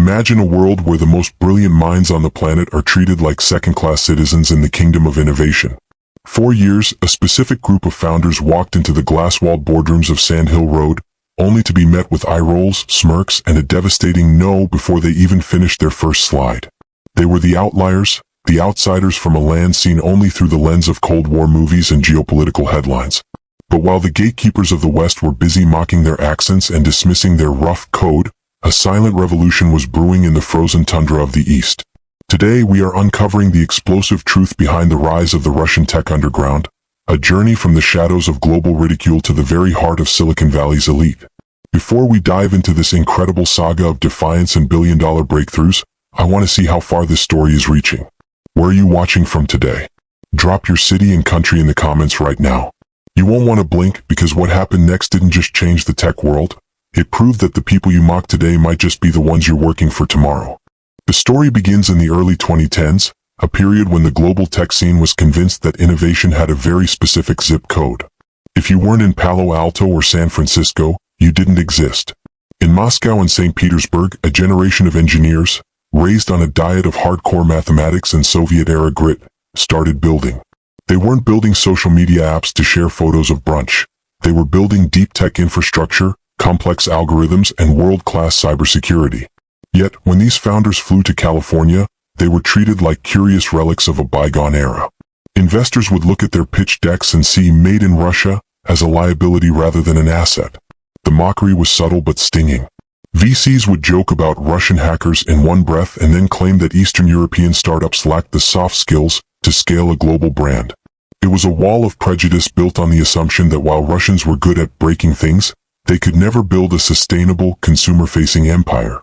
Imagine a world where the most brilliant minds on the planet are treated like second-class citizens in the kingdom of innovation. For years, a specific group of founders walked into the glass-walled boardrooms of Sand Hill Road, only to be met with eye rolls, smirks, and a devastating no before they even finished their first slide. They were the outliers, the outsiders from a land seen only through the lens of Cold War movies and geopolitical headlines. But while the gatekeepers of the West were busy mocking their accents and dismissing their rough code, a silent revolution was brewing in the frozen tundra of the East. Today we are uncovering the explosive truth behind the rise of the Russian tech underground, a journey from the shadows of global ridicule to the very heart of Silicon Valley's elite. Before we dive into this incredible saga of defiance and billion-dollar breakthroughs, I want to see how far this story is reaching. Where are you watching from today? Drop your city and country in the comments right now. You won't want to blink, because what happened next didn't just change the tech world. It proved that the people you mock today might just be the ones you're working for tomorrow. The story begins in the early 2010s, a period when the global tech scene was convinced that innovation had a very specific zip code. If you weren't in Palo Alto or San Francisco, you didn't exist. In Moscow and St. Petersburg, a generation of engineers, raised on a diet of hardcore mathematics and Soviet-era grit, started building. They weren't building social media apps to share photos of brunch. They were building deep tech infrastructure, complex algorithms, and world-class cybersecurity. Yet, when these founders flew to California, they were treated like curious relics of a bygone era. Investors would look at their pitch decks and see "Made in Russia" as a liability rather than an asset. The mockery was subtle but stinging. VCs would joke about Russian hackers in one breath and then claim that Eastern European startups lacked the soft skills to scale a global brand. It was a wall of prejudice built on the assumption that while Russians were good at breaking things, they could never build a sustainable, consumer-facing empire.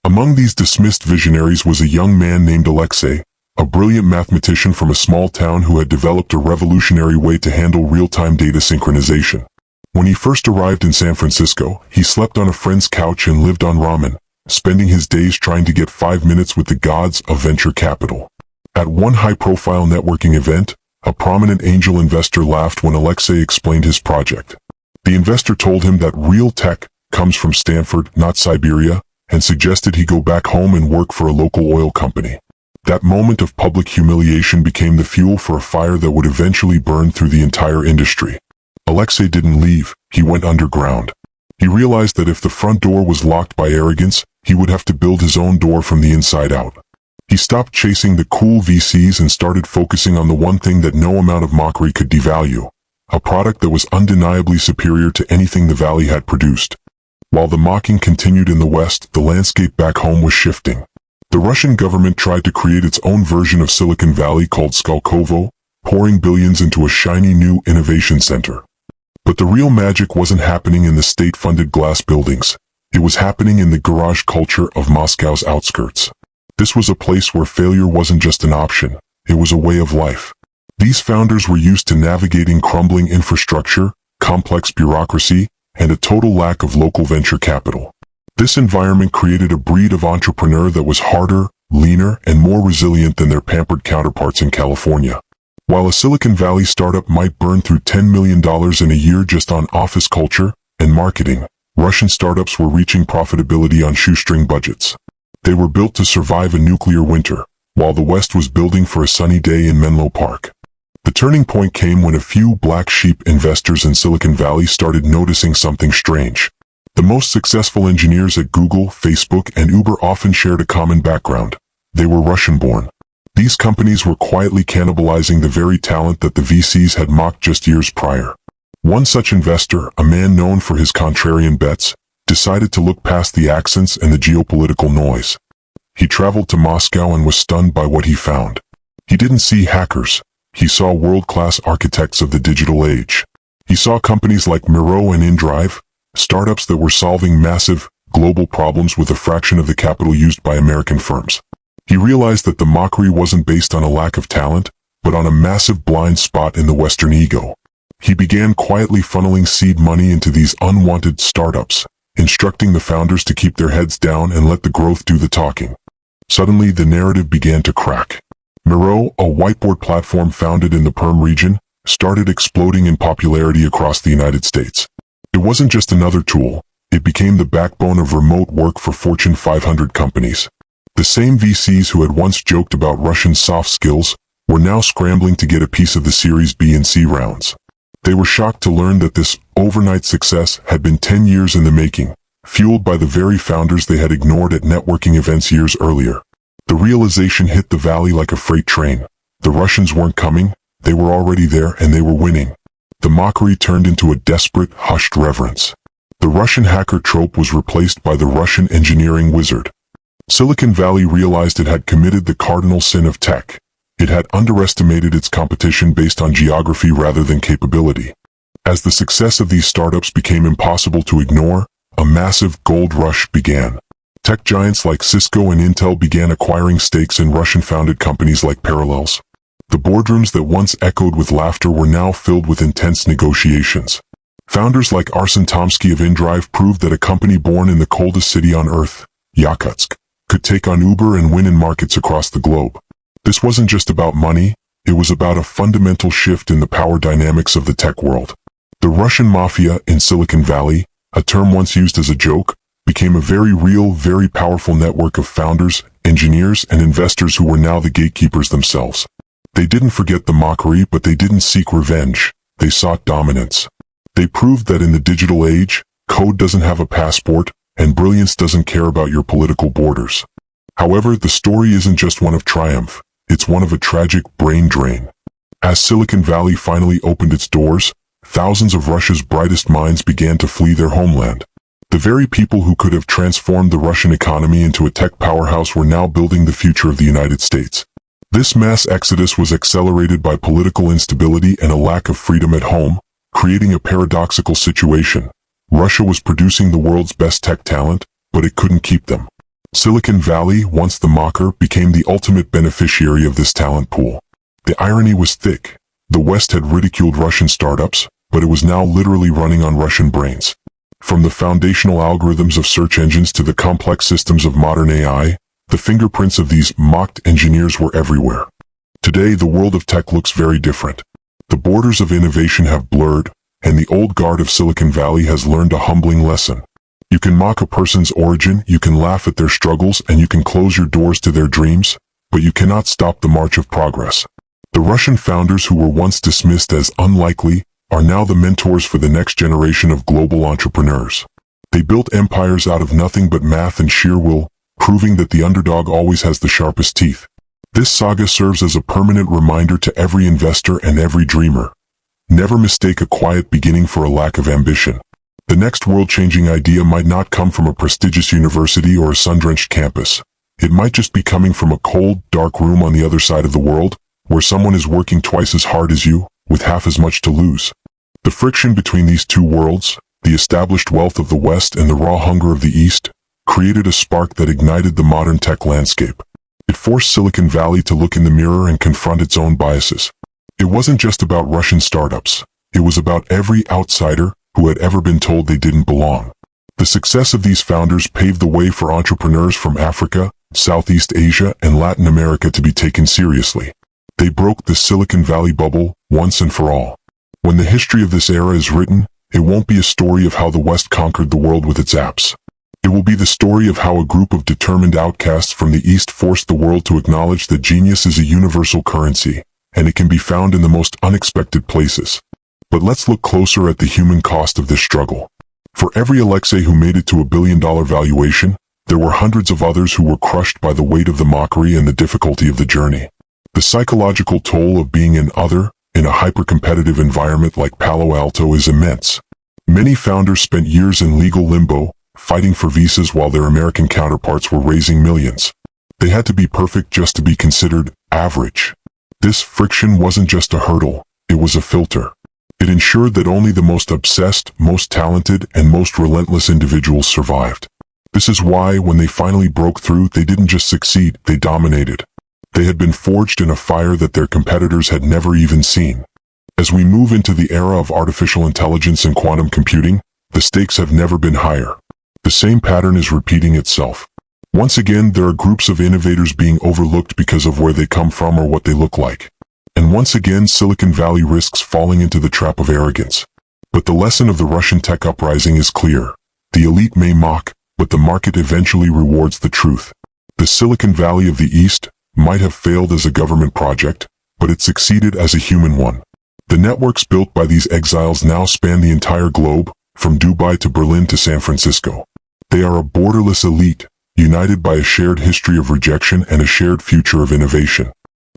Among these dismissed visionaries was a young man named Alexei, a brilliant mathematician from a small town who had developed a revolutionary way to handle real-time data synchronization. When he first arrived in San Francisco, he slept on a friend's couch and lived on ramen, spending his days trying to get 5 minutes with the gods of venture capital. At one high-profile networking event, a prominent angel investor laughed when Alexei explained his project. The investor told him that real tech comes from Stanford, not Siberia, and suggested he go back home and work for a local oil company. That moment of public humiliation became the fuel for a fire that would eventually burn through the entire industry. Alexei didn't leave, he went underground. He realized that if the front door was locked by arrogance, he would have to build his own door from the inside out. He stopped chasing the cool VCs and started focusing on the one thing that no amount of mockery could devalue: a product that was undeniably superior to anything the Valley had produced. While the mocking continued in the West, the landscape back home was shifting. The Russian government tried to create its own version of Silicon Valley called Skolkovo, pouring billions into a shiny new innovation center. But the real magic wasn't happening in the state-funded glass buildings. It was happening in the garage culture of Moscow's outskirts. This was a place where failure wasn't just an option, it was a way of life. These founders were used to navigating crumbling infrastructure, complex bureaucracy, and a total lack of local venture capital. This environment created a breed of entrepreneur that was harder, leaner, and more resilient than their pampered counterparts in California. While a Silicon Valley startup might burn through $10 million in a year just on office culture and marketing, Russian startups were reaching profitability on shoestring budgets. They were built to survive a nuclear winter, while the West was building for a sunny day in Menlo Park. The turning point came when a few black sheep investors in Silicon Valley started noticing something strange. The most successful engineers at Google, Facebook, and Uber often shared a common background. They were Russian-born. These companies were quietly cannibalizing the very talent that the VCs had mocked just years prior. One such investor, a man known for his contrarian bets, decided to look past the accents and the geopolitical noise. He traveled to Moscow and was stunned by what he found. He didn't see hackers. He saw world-class architects of the digital age. He saw companies like Miro and InDrive, startups that were solving massive, global problems with a fraction of the capital used by American firms. He realized that the mockery wasn't based on a lack of talent, but on a massive blind spot in the Western ego. He began quietly funneling seed money into these unwanted startups, instructing the founders to keep their heads down and let the growth do the talking. Suddenly, the narrative began to crack. Miro, a whiteboard platform founded in the Perm region, started exploding in popularity across the United States. It wasn't just another tool, It became the backbone of remote work for Fortune 500 companies. The same VCs who had once joked about Russian soft skills were now scrambling to get a piece of the Series B and C rounds. They were shocked to learn that this overnight success had been 10 years in the making, fueled by the very founders they had ignored at networking events years earlier. The realization hit the valley like a freight train. The Russians weren't coming, they were already there and they were winning. The mockery turned into a desperate, hushed reverence. The Russian hacker trope was replaced by the Russian engineering wizard. Silicon Valley realized it had committed the cardinal sin of tech. It had underestimated its competition based on geography rather than capability. As the success of these startups became impossible to ignore, a massive gold rush began. Tech giants like Cisco and Intel began acquiring stakes in Russian-founded companies like Parallels. The boardrooms that once echoed with laughter were now filled with intense negotiations. Founders like Arsen Tomsky of InDrive proved that a company born in the coldest city on Earth, Yakutsk, could take on Uber and win in markets across the globe. This wasn't just about money, it was about a fundamental shift in the power dynamics of the tech world. The Russian mafia in Silicon Valley, a term once used as a joke, became a very real, very powerful network of founders, engineers, and investors who were now the gatekeepers themselves. They didn't forget the mockery, but they didn't seek revenge. They sought dominance. They proved that in the digital age, code doesn't have a passport, and brilliance doesn't care about your political borders. However, the story isn't just one of triumph. It's one of a tragic brain drain. As Silicon Valley finally opened its doors, thousands of Russia's brightest minds began to flee their homeland. The very people who could have transformed the Russian economy into a tech powerhouse were now building the future of the United States. This mass exodus was accelerated by political instability and a lack of freedom at home, creating a paradoxical situation. Russia was producing the world's best tech talent, but it couldn't keep them. Silicon Valley, once the mocker, became the ultimate beneficiary of this talent pool. The irony was thick. The West had ridiculed Russian startups, but it was now literally running on Russian brains. From the foundational algorithms of search engines to the complex systems of modern AI, the fingerprints of these mocked engineers were everywhere. Today, the world of tech looks very different. The borders of innovation have blurred, and the old guard of Silicon Valley has learned a humbling lesson. You can mock a person's origin, you can laugh at their struggles, and you can close your doors to their dreams, but you cannot stop the march of progress. The Russian founders who were once dismissed as unlikely are now the mentors for the next generation of global entrepreneurs. They built empires out of nothing but math and sheer will, proving that the underdog always has the sharpest teeth. This saga serves as a permanent reminder to every investor and every dreamer. Never mistake a quiet beginning for a lack of ambition. The next world-changing idea might not come from a prestigious university or a sun-drenched campus. It might just be coming from a cold, dark room on the other side of the world, where someone is working twice as hard as you, with half as much to lose. The friction between these two worlds, the established wealth of the West and the raw hunger of the East, created a spark that ignited the modern tech landscape. It forced Silicon Valley to look in the mirror and confront its own biases. It wasn't just about Russian startups. It was about every outsider who had ever been told they didn't belong. The success of these founders paved the way for entrepreneurs from Africa, Southeast Asia, and Latin America to be taken seriously. They broke the Silicon Valley bubble once and for all. When the history of this era is written, it won't be a story of how the West conquered the world with its apps. It will be the story of how a group of determined outcasts from the East forced the world to acknowledge that genius is a universal currency, and it can be found in the most unexpected places. But let's look closer at the human cost of this struggle. For every Alexei who made it to $1 billion valuation, there were hundreds of others who were crushed by the weight of the mockery and the difficulty of the journey. The psychological toll of being an other in a hyper-competitive environment like Palo Alto is immense. Many founders spent years in legal limbo, fighting for visas while their American counterparts were raising millions. They had to be perfect just to be considered average. This friction wasn't just a hurdle, it was a filter. It ensured that only the most obsessed, most talented, and most relentless individuals survived. This is why, when they finally broke through, they didn't just succeed, they dominated. They had been forged in a fire that their competitors had never even seen. As we move into the era of artificial intelligence and quantum computing, the stakes have never been higher. The same pattern is repeating itself. Once again, there are groups of innovators being overlooked because of where they come from or what they look like. And once again, Silicon Valley risks falling into the trap of arrogance. But the lesson of the Russian tech uprising is clear. The elite may mock, but the market eventually rewards the truth. The Silicon Valley of the East might have failed as a government project, but it succeeded as a human one. The networks built by these exiles now span the entire globe, from Dubai to Berlin to San Francisco. They are a borderless elite, united by a shared history of rejection and a shared future of innovation.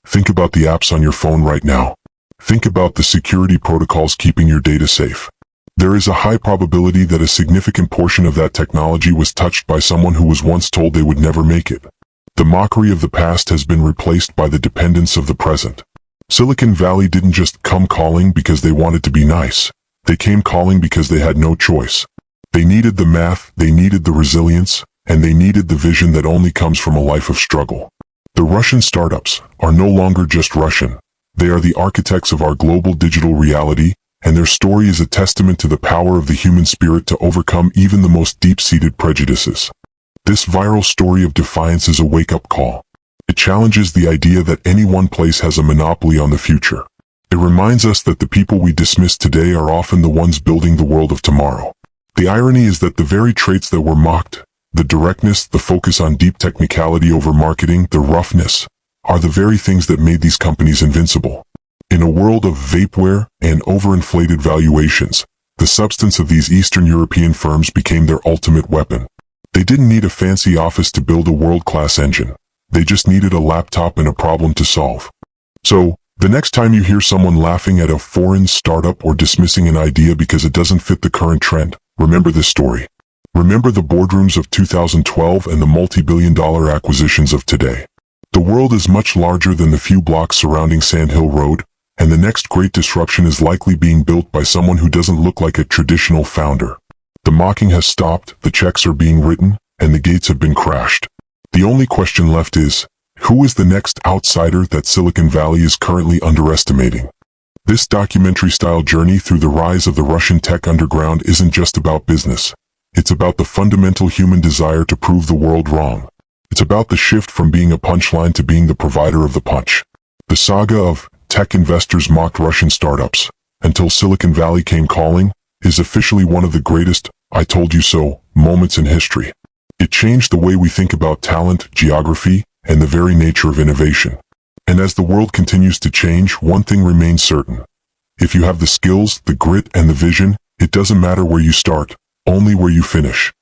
Think about the apps on your phone right now. Think about the security protocols keeping your data safe. There is a high probability that a significant portion of that technology was touched by someone who was once told they would never make it. The mockery of the past has been replaced by the dependence of the present. Silicon Valley didn't just come calling because they wanted to be nice. They came calling because they had no choice. They needed the math, they needed the resilience, and they needed the vision that only comes from a life of struggle. The Russian startups are no longer just Russian. They are the architects of our global digital reality, and their story is a testament to the power of the human spirit to overcome even the most deep-seated prejudices. This viral story of defiance is a wake-up call. It challenges the idea that any one place has a monopoly on the future. It reminds us that the people we dismiss today are often the ones building the world of tomorrow. The irony is that the very traits that were mocked, the directness, the focus on deep technicality over marketing, the roughness, are the very things that made these companies invincible. In a world of vapeware and overinflated valuations, the substance of these Eastern European firms became their ultimate weapon. They didn't need a fancy office to build a world-class engine. They just needed a laptop and a problem to solve. So, the next time you hear someone laughing at a foreign startup or dismissing an idea because it doesn't fit the current trend, remember this story. Remember the boardrooms of 2012 and the multi-billion-dollar acquisitions of today. The world is much larger than the few blocks surrounding Sand Hill Road, and the next great disruption is likely being built by someone who doesn't look like a traditional founder. The mocking has stopped, the checks are being written, and the gates have been crashed. The only question left is, who is the next outsider that Silicon Valley is currently underestimating? This documentary-style journey through the rise of the Russian tech underground isn't just about business. It's about the fundamental human desire to prove the world wrong. It's about the shift from being a punchline to being the provider of the punch. The saga of tech investors mocked Russian startups until Silicon Valley came calling is officially one of the greatest "I told you so" moments in history. It changed the way we think about talent, geography, and the very nature of innovation. And as the world continues to change, one thing remains certain. If you have the skills, the grit, and the vision, it doesn't matter where you start, only where you finish.